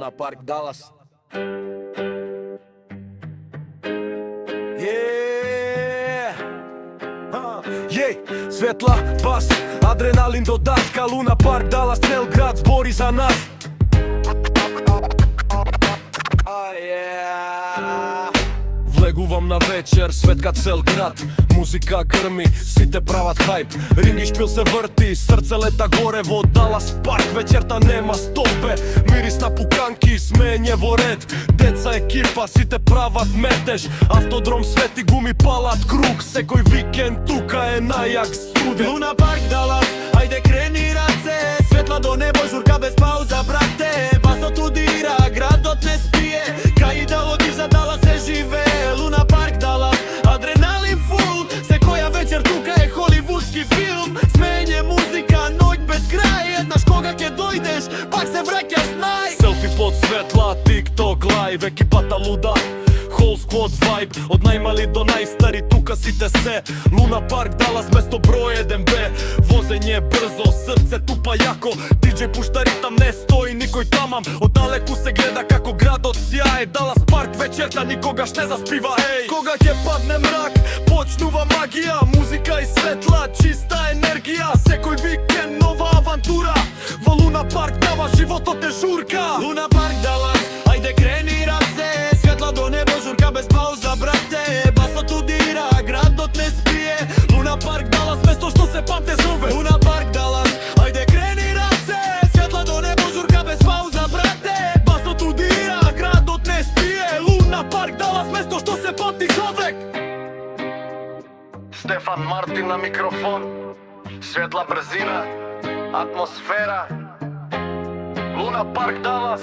Luna Park, Dallas. Светла, бас, адреналин до даска. Луна Парк, Далас, цел град збори за нас. Влегувам на вечер, светка цел град. Музика грми, сите прават хајп. Ринги шпил се врти, срце лета горе во Далас Парк. Вечерта нема стопе, мирис на пуканки, смење во ред. Деца екипа, сите прават метеж. Автодром свети, гуми палат круг. Секој викенд тука е најак студен. Луна Парк, Далас, ајде крени раце. Светла до небо, журка без пауза, брате. Басот удира, градот не спие. Кај да одиш за Далас се живее. Луна Парк, Далас, адреналин фул. Секоја вечер тука е холивудски филм. Смење музика, ноќ без крај. Еднаш кога ќе дојдеш, пак се враќаш нај. Селфи под светла, TikTok лайв, екипата луда. Whole squad vibe, од најмали до најстари, тука сите се. Луна Парк, Далас, место број 1Б. Возење брзо, срце тупа јако. DJ пушта ритам, не стои никој тамам. Оддалеку се гледа како градот сјае. Далас Парк вечерта никогаш не заспива, еј. Кога ќе падне мрак, почнува магија. Музика и светла, чиста енергија. Секој викенд нова авантура. Во Луна Парк дава животот е журка. Луна Парк, Далас, ајде крени раце. Светла до небо, журка без пауза, брате. Басот удира, градот не спие. Луна Парк, Далас, место што се памте зове. Луна Парк, Далас, ајде крени раце. Светла до небо, журка без пауза, брате. Басот удира, градот не спие. Луна Парк, Далас, место што се памти зове. Стефан Мартин на микрофон. Светла брзина, атмосфера. Луна Парк, Далас.